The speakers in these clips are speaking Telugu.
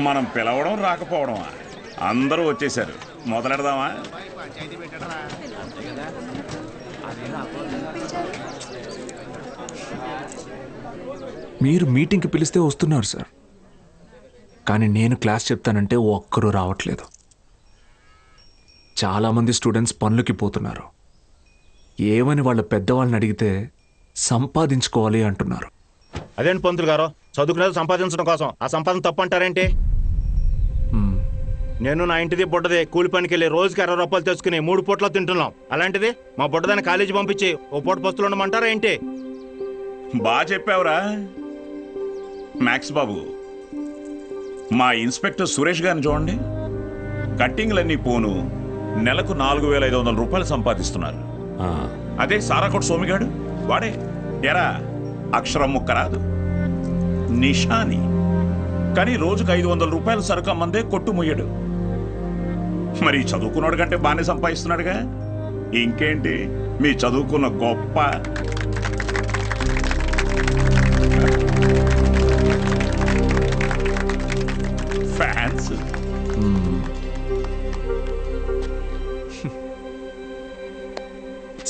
మనం పిలవడం రాకపోవడమా? అందరూ వచ్చేసారు, మొదలెడదామా? మీరు మీటింగ్కి పిలిస్తే వస్తున్నారు సార్, కానీ నేను క్లాస్ చెప్తానంటే ఒక్కరూ రావట్లేదు. చాలామంది స్టూడెంట్స్ పనులకి పోతున్నారు. ఏమని వాళ్ళ పెద్దవాళ్ళని అడిగితే సంపాదించుకోవాలి అంటున్నారు. అదేంటి పంతులు గారు, చదువుకునేది సంపాదించడం కోసం, ఆ సంపాదన తప్పు అంటారేంటి? నేను నా ఇంటిది బుడ్డది కూలి పనికి వెళ్ళి రోజుకి 60 రూపాయలు తెచ్చుకుని 3 పూట్ల తింటున్నాం. అలాంటిది మా బుడ్డదాన్ని కాలేజీ పంపించి ఓ పూట పస్తులు ఉండమంటారా ఏంటి? బాగా చెప్పావురా మ్యాక్స్ బాబు. మా ఇన్స్పెక్టర్ సురేష్ గారిని చూడండి, కట్టింగ్లన్నీ పోను నెలకు 4,500 రూపాయలు సంపాదిస్తున్నారు. అదే సారాకోట్ సోమిగాడు వాడే ఎరా అక్షరం ముక్క రాదు, నిషాని, కానీ రోజుకు 500 రూపాయలు సరుకు అమ్మందే కొట్టు ముయ్యడు. మరి చదువుకున్నాడు కంటే బాగానే సంపాదిస్తున్నాడుగా. ఇంకేంటి మీ చదువుకున్న గొప్ప. ఫ్యాన్స్.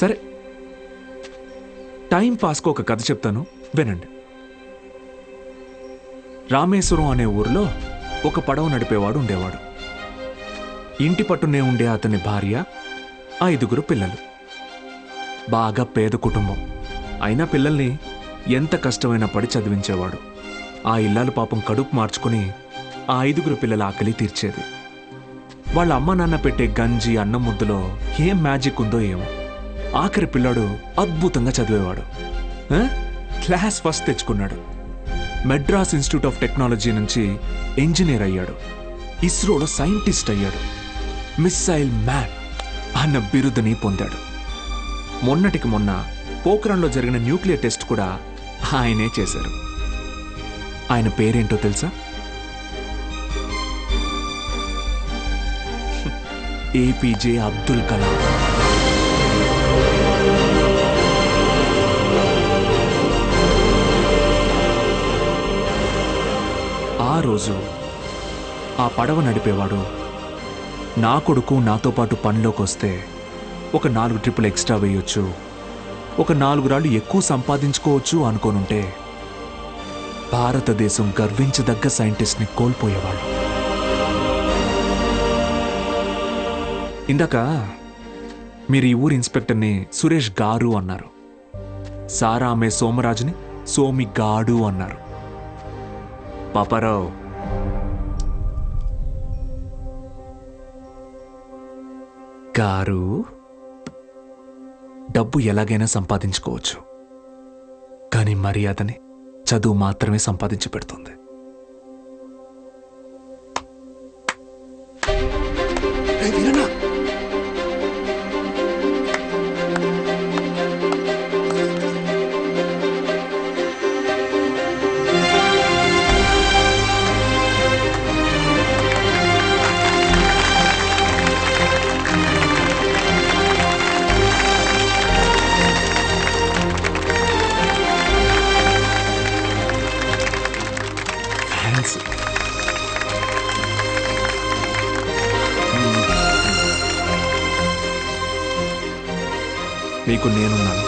సరే, టైం పాస్కు ఒక కథ చెప్తాను, వినండి. రామేశ్వరం అనే ఊరిలో ఒక పడవ నడిపేవాడు ఉండేవాడు. ఇంటి పట్టునే ఉండే అతని భార్య, 5 పిల్లలు. బాగా పేద కుటుంబం అయినా పిల్లల్ని ఎంత కష్టమైనా పడి చదివించేవాడు. ఆ ఇల్లాలు పాపం కడుపు మార్చుకుని ఆ 5 పిల్లల ఆకలి తీర్చేది. వాళ్ళ అమ్మ నాన్న పెట్టే గంజి అన్నం ముద్దలో ఏం మ్యాజిక్ ఉందో ఏమో, ఆఖరి పిల్లాడు అద్భుతంగా చదివేవాడు. క్లాస్ ఫస్ట్ తెచ్చుకున్నాడు. మెడ్రాస్ ఇన్స్టిట్యూట్ ఆఫ్ టెక్నాలజీ నుంచి ఇంజనీర్ అయ్యాడు. ఇస్రోలో సైంటిస్ట్ అయ్యాడు. మిస్సైల్ మ్యాన్ అన్న బిరుదుని పొందాడు. మొన్నటికి మొన్న పోఖ్రాన్లో జరిగిన న్యూక్లియర్ టెస్ట్ కూడా ఆయనే చేశారు. ఆయన పేరేంటో తెలుసా? ఏపీజే అబ్దుల్ కలాం. ఆ రోజు ఆ పడవ నడిపేవాడు, నా కొడుకు నాతో పాటు పనిలోకి వస్తే ఒక 4 ట్రిప్పులు ఎక్స్ట్రా వేయొచ్చు, ఒక 4 రాళ్ళు ఎక్కువ సంపాదించుకోవచ్చు అనుకోనుంటే భారతదేశం గర్వించదగ్గ సైంటిస్ట్ని కోల్పోయేవాళ్ళు. ఇందాక మీరు ఈ ఊరి ఇన్స్పెక్టర్ని సురేష్ గారు అన్నారు. సారా అమ్మే సోమరాజుని సోమి గాడు అన్నారు. పాపారావు, గారు, డబ్బు ఎలాగైనా సంపాదించుకోవచ్చు, కానీ మర్యాదని చదువు మాత్రమే సంపాదించి పెడుతుంది. మీకు నేనున్నాను,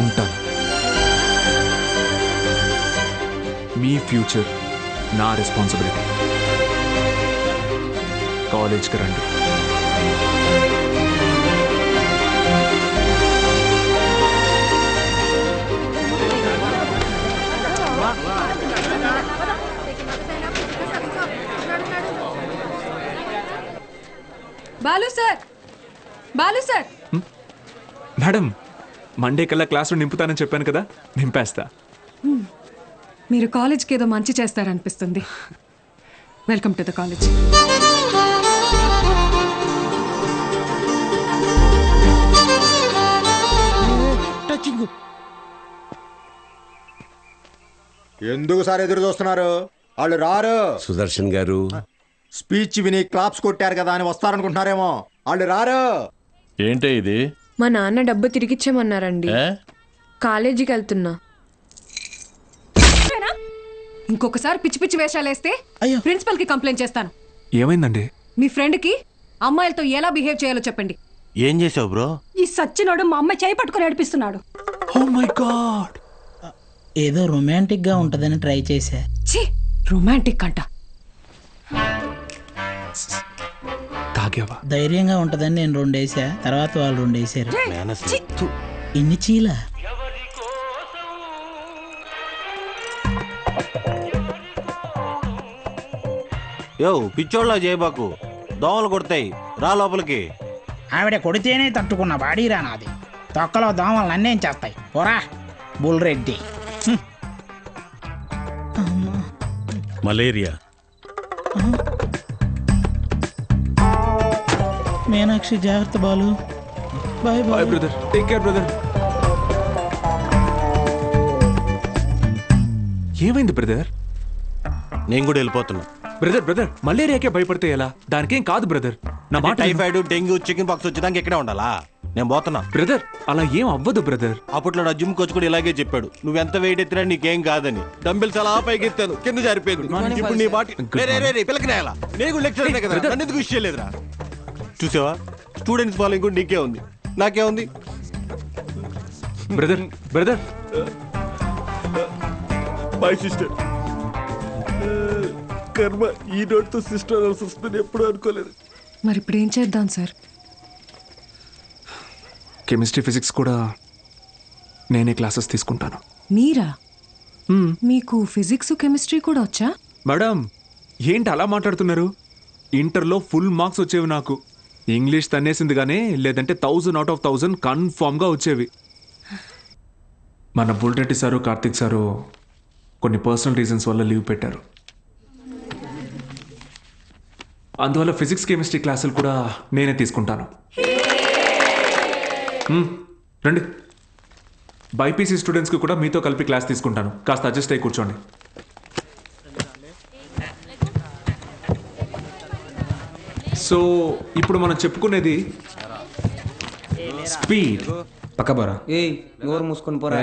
ఉంటాను. మీ ఫ్యూచర్ నా రెస్పాన్సిబిలిటీ. కాలేజ్కి రండి. Balu sir, Balu sir. Madam, Monday కల్లా క్లాసులో నింపుతానని చెప్పాను కదా, నింపేస్తా. మీరు కాలేజ్కి ఏదో మంచి చేస్తారనిపిస్తుంది. Welcome to the college. ఎందుకు సార్ ఎదురు చూస్తున్నారు? వాళ్ళు రారు. సుదర్శన్ గారు స్పీచ్ విని క్లాప్స్ కొట్టారు కదా అని వస్తారనుకుంటున్నారేమో. వాళ్ళు రారు. ఏంటే ఇది? మా నాన్న డబ్బు తిరిగిచ్చేమన్నారండి. కాలేజీకి వెళ్తున్నా. ఇంకొకసారి పిచ్చి పిచ్చి వేషాలు వేస్తే అయ్యో. ప్రిన్సిపల్ కి కంప్లైంట్ చేస్తాను. ఏమైందండి? మీ ఫ్రెండ్ కి అమ్మాయిలతో ఎలా బిహేవ్ చేయాలో చెప్పండి. ఏం చేసావు బ్రో? ఈ సచ్చినోడు మా అమ్మాయి చేయి పట్టుకొని నడిపిస్తున్నాడు. Oh my god. ఏదో రొమాంటిక్ గా ఉంటదని ట్రై చేశా. ఛీ, రొమాంటిక్ అంట. తాగావా? ధైర్యంగా ఉంటదని నేను 2 వేసా, తర్వాత వాళ్ళు 2 వేసారు. ఇన్ని చీల యో పిచ్చోళ్ళ చేయబాకు, దోమలు కొడతాయి, రా లోపలికి. ఆవిడ కొడితేనే తట్టుకున్న బాడీరా నాది. తొక్కలో దోమలు నన్నేం చేస్తాయి. పోరా బుల్రెడ్డి. మలేరియా. మీనాక్షి జాగ్రత్త Balu. Bye bye brother, take care brother. ఏమైంది బ్రదర్? నేను కూడా వెళ్ళిపోతున్నా. బ్రదర్ బ్రదర్, మలేరియాకే భయపడితే ఎలా? దానికేం కాదు బ్రదర్, నా మాట విను. టైఫాయిడ్, డెంగ్యూ, చికెన్ పాక్స్ వచ్చేదానికి ఇక్కడే ఉండాలా? నేను పోతున్నా. బ్రదర్ అలా ఏం అవ్వదు బ్రదర్. అప్పట్లో నా జిమ్ కోచ్ కూడా ఇలాగే చెప్పాడు, నువ్వెంత వెయిట్ ఎత్తినా నీకేం కాదని. డంబిల్స్ అలా పైకి ఎత్తాను, కింద జారిపోయింది. ఇప్పుడు నీ మాట పిల్లకి నేలా? నేను కూడా లెక్చర్ కదా, నన్ను ఎందుకు విషయం లేదురా? చూసావా, స్టూడెంట్స్ ఫాలోయింగ్ కూడా నీకే ఉంది, నాకే ఉంది. Brother brother, my sister. కర్మ ఈ నోట్తో సిస్టర్ అనాల్సి వస్తుంది, ఎప్పుడు అనుకోలేదు. మరి ఇప్పుడు ఏం చేద్దాం సార్? కెమిస్ట్రీ ఫిజిక్స్ కూడా నేనే క్లాసెస్ తీసుకుంటాను. మీరా? మీకు ఫిజిక్స్ కెమిస్ట్రీ కూడా వచ్చా? మేడం ఏంటి అలా మాట్లాడుతున్నారు? ఇంటర్లో ఫుల్ మార్క్స్ వచ్చేవి నాకు. ఇంగ్లీష్ తన్నేసింది కానీ లేదంటే 1000 out of 1000 కన్ఫామ్గా వచ్చేవి. మన బుల్రెడ్డి సారు, కార్తిక్ సారు కొన్ని పర్సనల్ రీజన్స్ వల్ల లీవ్ పెట్టారు. అందువల్ల ఫిజిక్స్ కెమిస్ట్రీ క్లాసులు కూడా నేనే తీసుకుంటాను. రండి, బైపీసీ స్టూడెంట్స్కి కూడా మీతో కలిపి క్లాస్ తీసుకుంటాను. కాస్త అడ్జస్ట్ అయ్యి కూర్చోండి. సో ఇప్పుడు మనం చెప్పుకునేది స్పీడ్. పక్క పోరా. ఏయ్ నోరు మూసుకొని పోరా.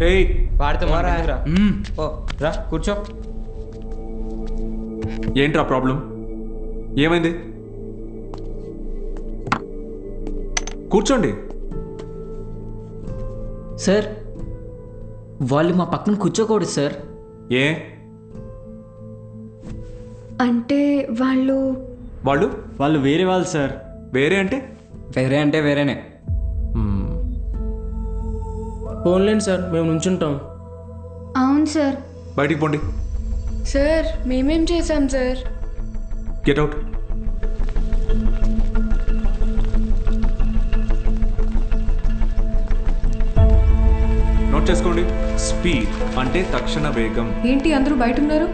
ఏయ్ వాడితే మారా. ఓ రా కూర్చో. ఏంట్రా ప్రాబ్లం? ఏమైంది? కూర్చోండి. సార్ వాళ్ళు మా పక్కన కూర్చోకూడదు సార్. ఏ అంటే వాళ్ళు వాళ్ళు వాళ్ళు వేరే వాళ్ళు సార్. వేరే అంటే? వేరే అంటే వేరేనే. ఫోన్లేండి సార్, మేము నుంచుంటాం. అవును సార్. బయటికి పోండి. సార్ మేమేం చేశాం సార్? Get out. నోట్ చేసుకోండి. స్పీడ్ అంటే తక్షణ వేగం. ఏంటి అందరూ బయట ఉన్నారు?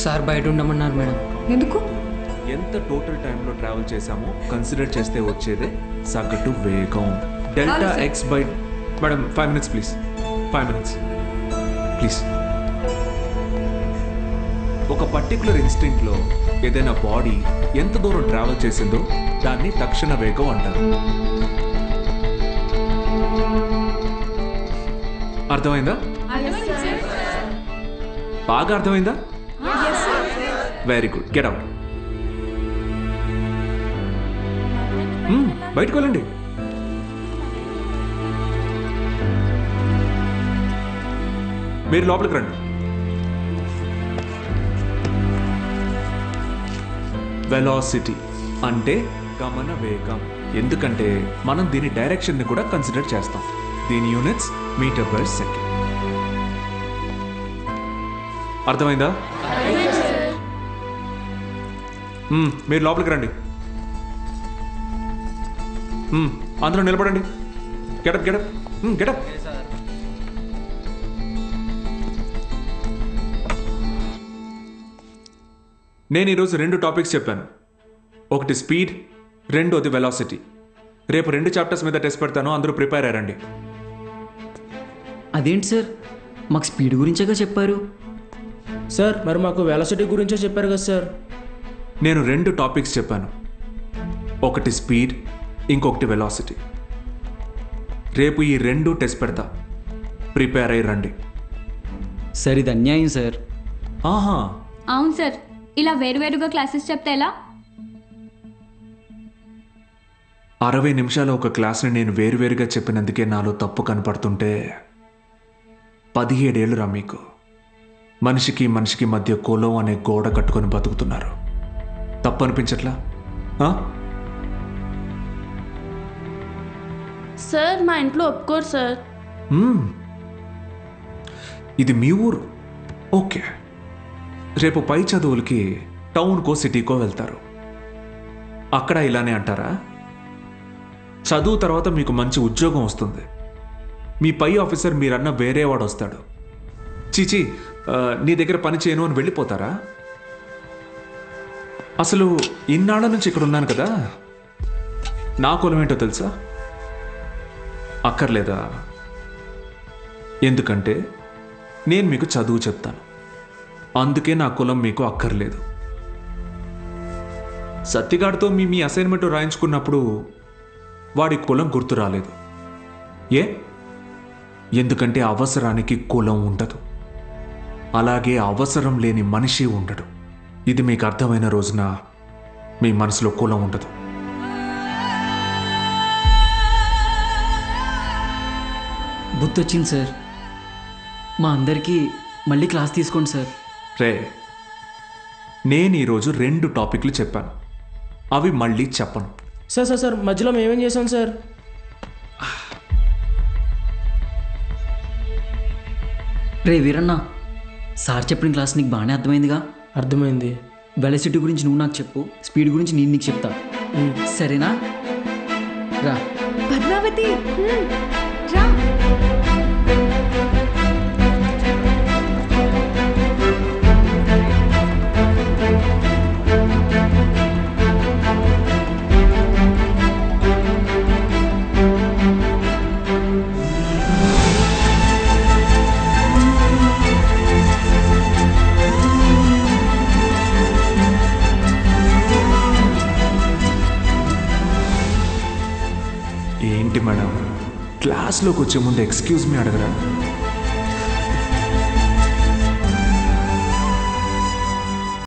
సార్ బయట ఉండమన్నారు మేడం. ఎందుకు? ఎంత టోటల్ టైంలో ట్రావెల్ చేశామో కన్సిడర్ చేస్తే వచ్చేదే సగటు వేగం. Delta X by. Madam 5 minutes please. 5 minutes please. ఒక పర్టికులర్ ఇన్స్టింక్ట్లో ఏదైనా బాడీ ఎంత దూరం ట్రావెల్ చేసిందో దాన్ని తక్షణ వేగం అంటారు. అర్థమైందా? బాగా అర్థమైందా? Very good. Get out. బయటకు వెళ్ళండి. మీరు లోపలికి రండి. వెలాసిటీ అంటే గమన వేగం. ఎందుకంటే మనం దీని డైరెక్షన్ని కూడా కన్సిడర్ చేస్తాం. దీని యూనిట్స్ మీటర్ పర్ సెకండ్. అర్థమైందా? మీరు లోపలికి రండి. అందరూ నిలబడండి. Get up get up get up. నేను ఈరోజు 2 టాపిక్స్ చెప్పాను. ఒకటి స్పీడ్, రెండోది వెలాసిటీ. రేపు 2 చాప్టర్స్ మీద టెస్ట్ పెడతాను, అందరూ ప్రిపేర్ అయ్యారండి. అదేంటి సార్, మాకు స్పీడ్ గురించేగా చెప్పారు. సార్ మరి మాకు వెలాసిటీ గురించే చెప్పారు కదా సార్. నేను 2 టాపిక్స్ చెప్పాను. ఒకటి స్పీడ్, ఇంకొకటి వెలాసిటీ. రేపు ఈ 2 టెస్ట్ పెడతా, ప్రిపేర్ అయ్యి రండి. సార్ ఇది అన్యాయం సార్. ఆహా, అవును సార్, ఇలా వేరువేరుగా క్లాసెస్ చెప్తే ఎలా? 60 నిమిషాల ఒక క్లాస్ని నేను వేరువేరుగా చెప్పినందుకే నాలో తప్పు కనపడుతుంటే 17 ఏళ్ళురా మీకు. మనిషికి మనిషికి మధ్య కులం అనే గోడ కట్టుకొని బతుకుతున్నారు. తప్పు అనిపించట్లా? ఆ? సార్ మా ఇంట్లో ఒప్పుకోరు సార్. ఇది మీ ఊరు, ఓకే. రేపు పై చదువులకి టౌన్కో సిటీకో వెళ్తారు. అక్కడ ఇలానే అంటారా? చదువు తర్వాత మీకు మంచి ఉద్యోగం వస్తుంది. మీ పై ఆఫీసర్ మీరన్న వేరేవాడు వస్తాడు. చీచి, నీ దగ్గర పని చేయను అని వెళ్ళిపోతారా? అసలు ఇన్నాళ్ళ నుంచి ఇక్కడ ఉన్నాను కదా, నా కులం ఏంటో తెలుసా? అక్కర్లేదా? ఎందుకంటే నేను మీకు చదువు చెప్తాను, అందుకే నా కులం మీకు అక్కర్లేదు. సత్తిగాడితో మీ అసైన్మెంట్ రాయించుకున్నప్పుడు వాడి కులం గుర్తు రాలేదు. ఏ? ఎందుకంటే అవసరానికి కులం ఉండదు, అలాగే అవసరం లేని మనిషి ఉండడు. ఇది మీకు అర్థమైన రోజున మీ మనసులో కులం ఉండదు. బుద్ధి వచ్చింది సార్. మా అందరికీ మళ్ళీ క్లాస్ తీసుకోండి సార్. రే, నేను ఈరోజు 2 టాపిక్లు చెప్పాను, అవి మళ్ళీ చెప్పను. సార్ మధ్యలో మేమేం చేసాం సార్? రే వీరన్న, సార్ చెప్పిన క్లాస్ నీకు బాగానే అర్థమైందిగా? అర్థమైంది. వెలసిటీ గురించి నువ్వు నాకు చెప్పు, స్పీడ్ గురించి నేను నీకు చెప్తా, సరేనా? రా. పద్మావతి రా. ఏంటి మేడం, క్లాస్లోకి వచ్చే ముందు ఎక్స్క్యూజ్ మీ అడగరా?